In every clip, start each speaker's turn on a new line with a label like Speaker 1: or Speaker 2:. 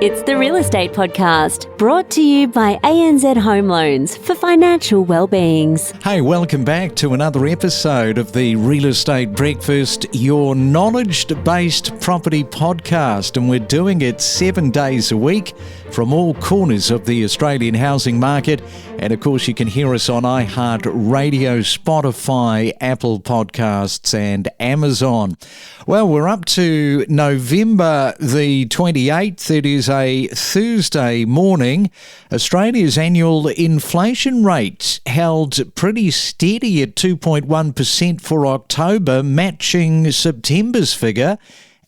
Speaker 1: It's the Real Estate Podcast, brought to you by ANZ Home Loans for financial well-beings.
Speaker 2: Hey, welcome back to another episode of the Real Estate Breakfast, your knowledge-based property podcast, and we're doing it 7 days a week from all corners of the Australian housing market. And of course, you can hear us on iHeartRadio, Spotify, Apple Podcasts, and Amazon. Well, we're up to November the 28th. It is a Thursday morning. Australia's annual inflation rate held pretty steady at 2.1% for October, matching September's figure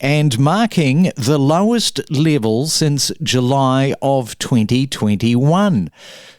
Speaker 2: and marking the lowest level since July of 2021.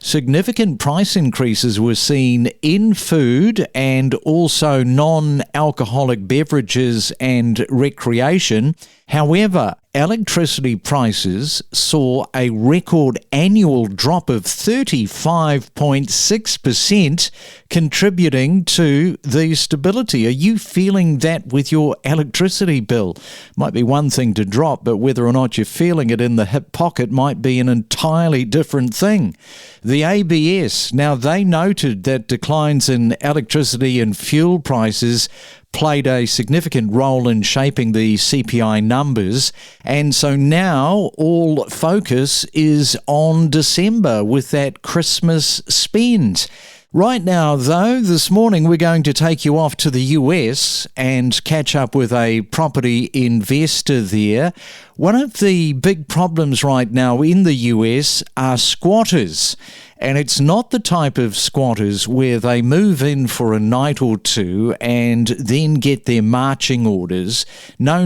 Speaker 2: Significant price increases were seen in food and also non-alcoholic beverages and recreation. However, electricity prices saw a record annual drop of 35.6%, contributing to the stability. Are you feeling that with your electricity bill? Might be one thing to drop, but whether or not you're feeling it in the hip pocket might be an entirely different thing. The ABS, now they noted that declines in electricity and fuel prices played a significant role in shaping the CPI numbers, and so now all focus is on December with that Christmas spend. Right now, though, this morning we're going to take you off to the US and catch up with a property investor there. One of the big problems right now in the US are squatters. And it's not the type of squatters where they move in for a night or two and then get their marching orders. No.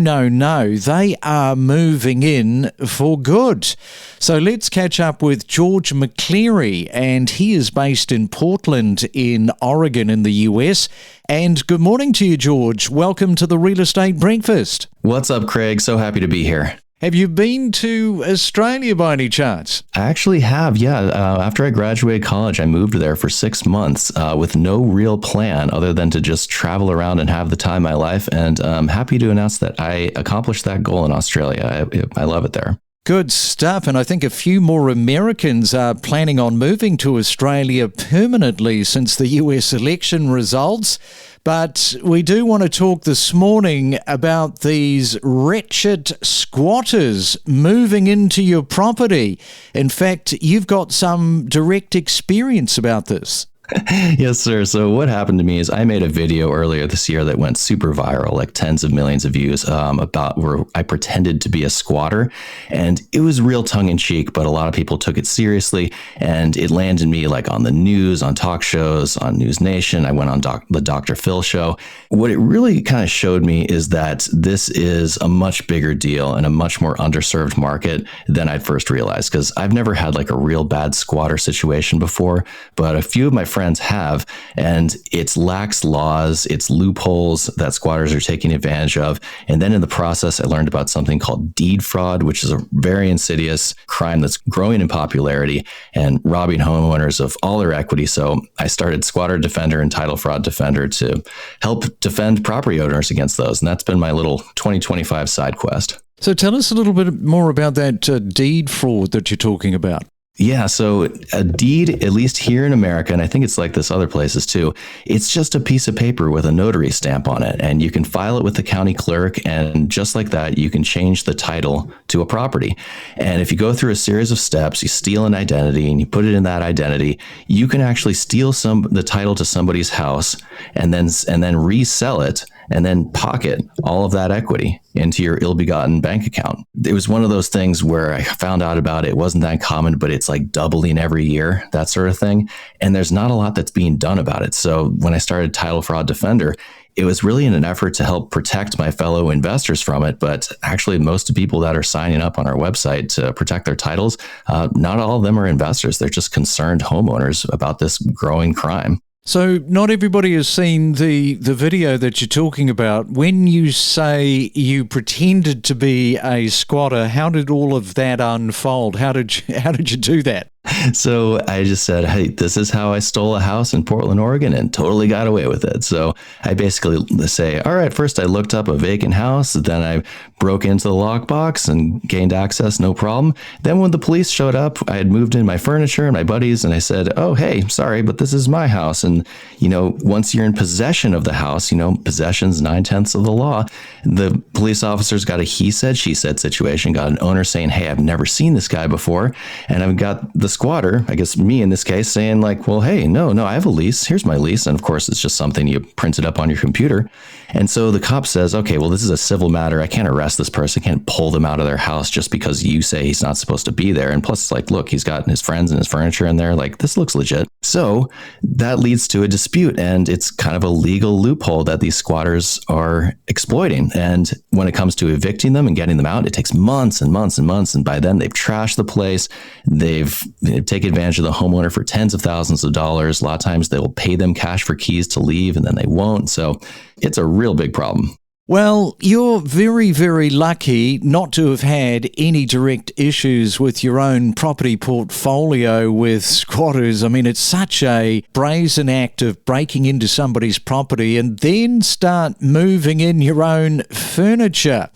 Speaker 2: They are moving in for good. So let's catch up with George McCleary, and he is based in Portland in Oregon in the US. And good morning to you, George. Welcome to the Real Estate Breakfast.
Speaker 3: What's up, Craig? So happy to be here.
Speaker 2: Have you been to Australia by any chance?
Speaker 3: I actually have, yeah. After I graduated college, I moved there for 6 months with no real plan other than to just travel around and have the time of my life. And I'm happy to announce that I accomplished that goal in Australia. I love it there.
Speaker 2: Good stuff. And I think a few more Americans are planning on moving to Australia permanently since the US election results. But we do want to talk this morning about these wretched squatters moving into your property. In fact, you've got some direct experience about this.
Speaker 3: Yes, sir. So what happened to me is I made a video earlier this year that went super viral, like tens of millions of views, about where I pretended to be a squatter. And it was real tongue in cheek, but a lot of people took it seriously. And it landed me like on the news, on talk shows, on News Nation. I went on the Dr. Phil show. What it really kind of showed me is that this is a much bigger deal and a much more underserved market than I'd first realized, because I've never had like a real bad squatter situation before, but a few of my friends have, and it's lax laws, it's loopholes that squatters are taking advantage of. And then in the process, I learned about something called deed fraud, which is a very insidious crime that's growing in popularity and robbing homeowners of all their equity. So I started Squatter Defender and Title Fraud Defender to help defend property owners against those. And that's been my little 2025 side quest.
Speaker 2: So tell us a little bit more about that deed fraud that you're talking about.
Speaker 3: Yeah, so a deed, at least here in America, and I think it's like this other places too, it's just a piece of paper with a notary stamp on it, and you can file it with the county clerk, and just like that, you can change the title to a property. And if you go through a series of steps, you steal an identity and you put it in that identity, you can actually steal the title to somebody's house and then resell it and then pocket all of that equity into your ill-begotten bank account. It was one of those things where I found out about it. It wasn't that common, but it's like doubling every year, that sort of thing. And there's not a lot that's being done about it. So when I started Title Fraud Defender, it was really in an effort to help protect my fellow investors from it. But actually, most of the people that are signing up on our website to protect their titles, not all of them are investors. They're just concerned homeowners about this growing crime.
Speaker 2: So not everybody has seen the video that you're talking about. When you say you pretended to be a squatter, how did all of that unfold? How did you do that?
Speaker 3: So I just said, hey, this is how I stole a house in Portland, Oregon, and totally got away with it. So I basically say, all right, first I looked up a vacant house, then I broke into the lockbox and gained access, no problem. Then when the police showed up, I had moved in my furniture and my buddies, and I said, oh, hey, sorry, but this is my house. And, once you're in possession of the house, possession's 9/10 of the law. The police officers got a he said, she said situation, got an owner saying, hey, I've never seen this guy before. And I've got the squatter, I guess me in this case, saying like, well, hey, no, I have a lease. Here's my lease. And of course, it's just something you printed up on your computer. And so the cop says, okay, well, this is a civil matter. I can't arrest this person. I can't pull them out of their house just because you say he's not supposed to be there. And plus, it's like, look, he's got his friends and his furniture in there. Like, this looks legit. So that leads to a dispute. And it's kind of a legal loophole that these squatters are exploiting. And when it comes to evicting them and getting them out, it takes months and months and months. And by then, they've trashed the place. They've taken advantage of the homeowner for tens of thousands of dollars. A lot of times they will pay them cash for keys to leave, and then they won't. So it's a real big problem.
Speaker 2: Well, you're very, very lucky not to have had any direct issues with your own property portfolio with squatters. I mean, it's such a brazen act of breaking into somebody's property and then start moving in your own furniture.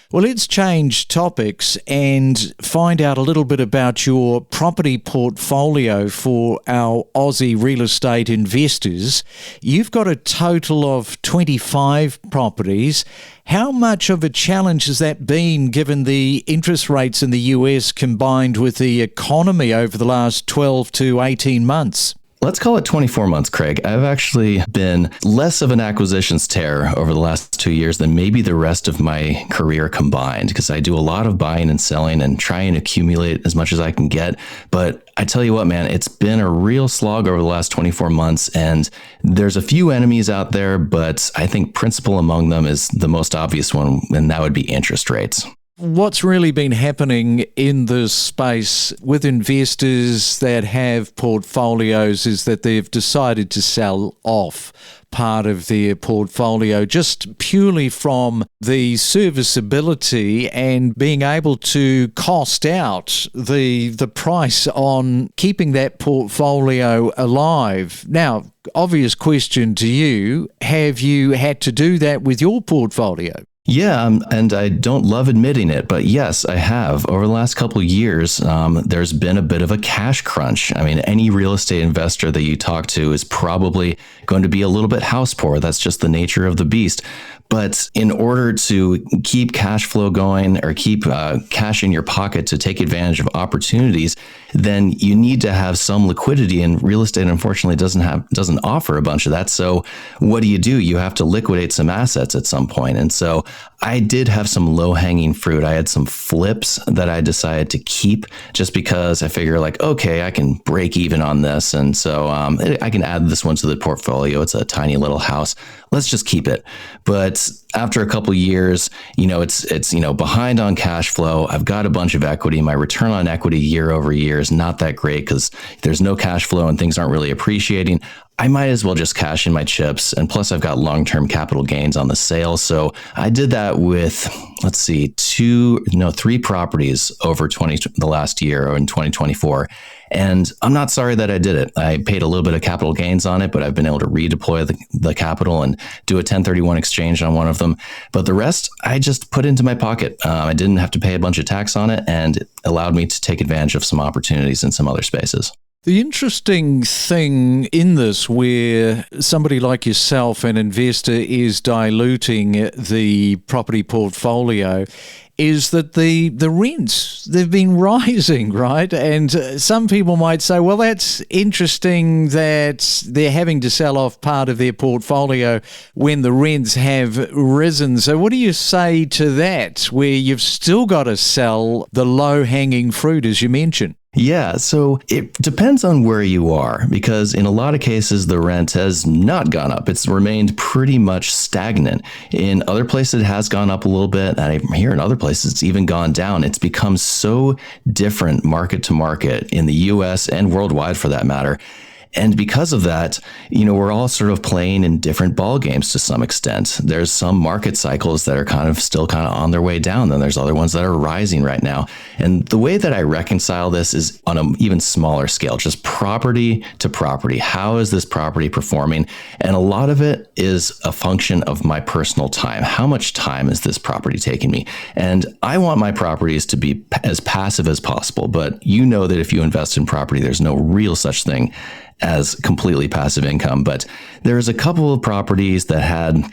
Speaker 2: Well, let's change topics and find out a little bit about your property portfolio for our Aussie real estate investors. You've got a total of 25 properties. How much of a challenge has that been given the interest rates in the US combined with the economy over the last 12 to 18 months?
Speaker 3: Let's call it 24 months, Craig. I've actually been less of an acquisitions terror over the last 2 years than maybe the rest of my career combined, because I do a lot of buying and selling and try and accumulate as much as I can get. But I tell you what, man, it's been a real slog over the last 24 months. And there's a few enemies out there, but I think principal among them is the most obvious one, and that would be interest rates.
Speaker 2: What's really been happening in this space with investors that have portfolios is that they've decided to sell off part of their portfolio just purely from the serviceability and being able to cost out the price on keeping that portfolio alive. Now, obvious question to you, have you had to do that with your portfolio?
Speaker 3: Yeah, and I don't love admitting it, but yes, I have. Over the last couple of years, there's been a bit of a cash crunch. I mean, any real estate investor that you talk to is probably going to be a little bit house poor. That's just the nature of the beast. But in order to keep cash flow going or keep cash in your pocket to take advantage of opportunities, then you need to have some liquidity. And real estate, unfortunately, doesn't offer a bunch of that. So what do? You have to liquidate some assets at some point. And so I did have some low-hanging fruit. I had some flips that I decided to keep just because I figure like, okay, I can break even on this. And so I can add this one to the portfolio. It's a tiny little house. Let's just keep it. But after a couple of years, it's behind on cash flow. I've got a bunch of equity. My return on equity year over year is not that great because there's no cash flow and things aren't really appreciating. I might as well just cash in my chips. And plus I've got long-term capital gains on the sale. So I did that with, 3 properties over the last year or in 2024. And I'm not sorry that I did it. I paid a little bit of capital gains on it, but I've been able to redeploy the capital and do a 1031 exchange on one of them. But the rest, I just put into my pocket. I didn't have to pay a bunch of tax on it, and it allowed me to take advantage of some opportunities in some other spaces.
Speaker 2: The interesting thing in this, where somebody like yourself, an investor, is diluting the property portfolio, is that the rents, they've been rising, right? And some people might say, well, that's interesting that they're having to sell off part of their portfolio when the rents have risen. So what do you say to that, where you've still got to sell the low-hanging fruit, as you mentioned?
Speaker 3: Yeah, so it depends on where you are, because in a lot of cases, the rent has not gone up. It's remained pretty much stagnant. In other places, it has gone up a little bit. And here in other places, it's even gone down. It's become so different market to market in the US and worldwide for that matter. And because of that, we're all sort of playing in different ball games to some extent. There's some market cycles that are still on their way down. Then there's other ones that are rising right now. And the way that I reconcile this is on an even smaller scale, just property to property. How is this property performing? And a lot of it is a function of my personal time. How much time is this property taking me? And I want my properties to be as passive as possible. But you know that if you invest in property, there's no real such thing as completely passive income. But there's a couple of properties that had,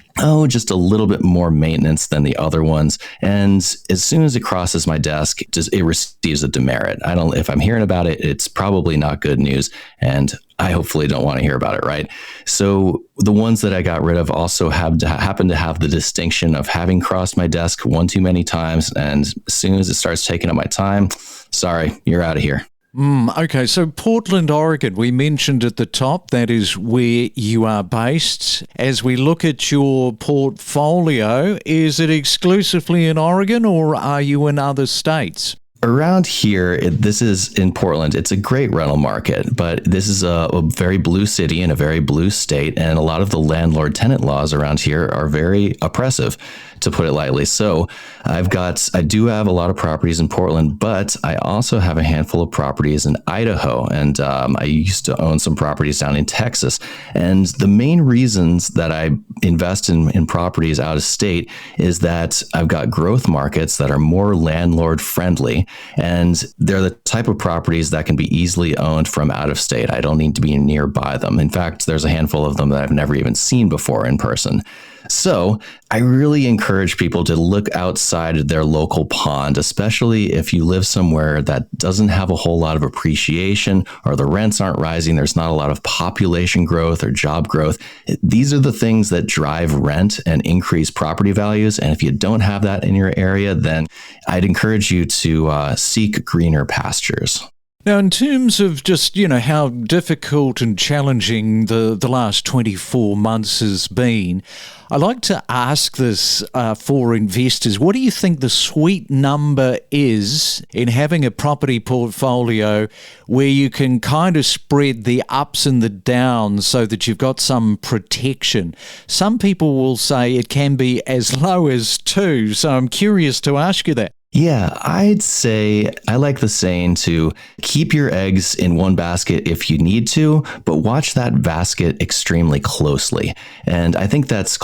Speaker 3: just a little bit more maintenance than the other ones. And as soon as it crosses my desk, it receives a demerit. If I'm hearing about it, it's probably not good news. And I hopefully don't want to hear about it, right? So the ones that I got rid of also happen to have the distinction of having crossed my desk one too many times. And as soon as it starts taking up my time, sorry, you're out of here.
Speaker 2: Okay, so Portland, Oregon, we mentioned at the top, that is where you are based. As we look at your portfolio, is it exclusively in Oregon or are you in other states?
Speaker 3: Around here, this is in Portland. It's a great rental market, but this is a very blue city in a very blue state, and a lot of the landlord-tenant laws around here are very oppressive, to put it lightly. So I do have a lot of properties in Portland, but I also have a handful of properties in Idaho, and I used to own some properties down in Texas. And the main reasons that I invest in properties out of state is that I've got growth markets that are more landlord friendly, and they're the type of properties that can be easily owned from out of state. I don't need to be nearby them. In fact, there's a handful of them that I've never even seen before in person. So I really encourage people to look outside of their local pond, especially if you live somewhere that doesn't have a whole lot of appreciation or the rents aren't rising. There's not a lot of population growth or job growth. These are the things that drive rent and increase property values. And if you don't have that in your area, then I'd encourage you to seek greener pastures.
Speaker 2: Now, in terms of just, how difficult and challenging the last 24 months has been, I like to ask this for investors. What do you think the sweet number is in having a property portfolio where you can kind of spread the ups and the downs so that you've got some protection? Some people will say it can be as low as 2, so I'm curious to ask you that.
Speaker 3: Yeah, I'd say I like the saying to keep your eggs in one basket if you need to, but watch that basket extremely closely. And I think that's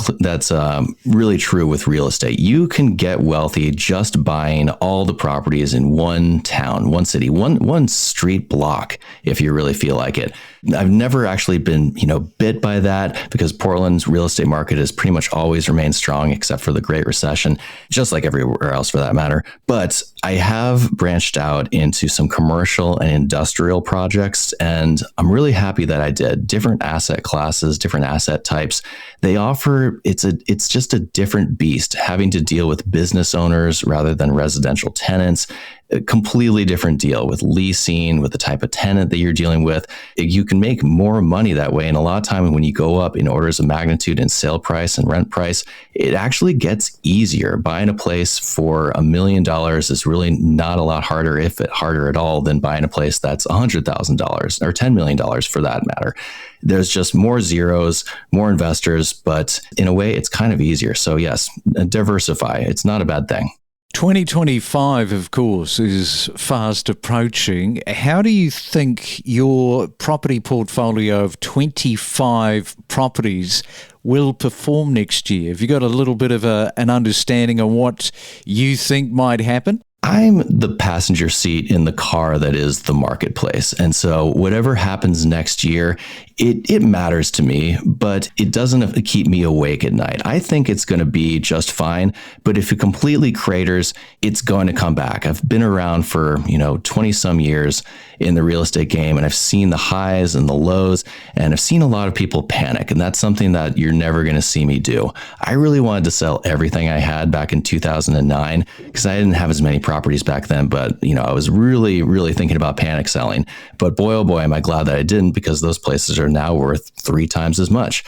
Speaker 3: really true with real estate. You can get wealthy just buying all the properties in one town, one city, one street block, if you really feel like it. I've never actually been, bit by that because Portland's real estate market has pretty much always remained strong except for the Great Recession, just like everywhere else for that matter. But I have branched out into some commercial and industrial projects, and I'm really happy that I did. Different asset classes, different asset types. They offer, it's just a different beast, having to deal with business owners rather than residential tenants. A completely different deal with leasing, with the type of tenant that you're dealing with. You can make more money that way. And a lot of time when you go up in orders of magnitude in sale price and rent price, it actually gets easier. Buying a place for $1 million is really not a lot harder, if it harder at all, than buying a place that's $100,000 or $10 million for that matter. There's just more zeros, more investors, but in a way it's kind of easier. So yes, diversify. It's not a bad thing.
Speaker 2: 2025, of course, is fast approaching. How do you think your property portfolio of 25 properties will perform next year? Have you got a little bit of an understanding on what you think might happen?
Speaker 3: I'm the passenger seat in the car that is the marketplace. And so whatever happens next year, it matters to me, but it doesn't keep me awake at night. I think it's going to be just fine, but if it completely craters, it's going to come back. I've been around for, 20 some years in the real estate game, and I've seen the highs and the lows, and I've seen a lot of people panic, and that's something that you're never going to see me do. I really wanted to sell everything I had back in 2009 because I didn't have as many properties back then, but I was really, really thinking about panic selling. But boy, oh boy, am I glad that I didn't, because those places are now worth 3 times as much.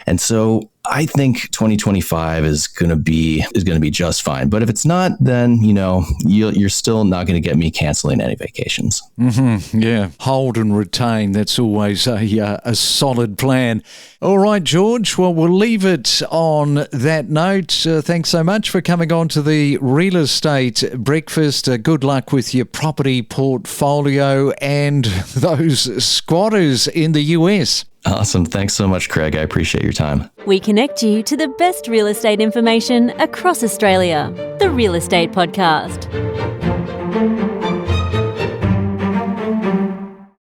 Speaker 3: And so I think 2025 is going to be just fine. But if it's not, then, you're still not going to get me canceling any vacations.
Speaker 2: Yeah, hold and retain. That's always a solid plan. All right, George. Well, we'll leave it on that note. Thanks so much for coming on to the Real Estate Breakfast. Good luck with your property portfolio and those squatters in the US.
Speaker 3: Awesome. Thanks so much, Craig. I appreciate your time.
Speaker 1: We connect you to the best real estate information across Australia. The Real Estate Podcast.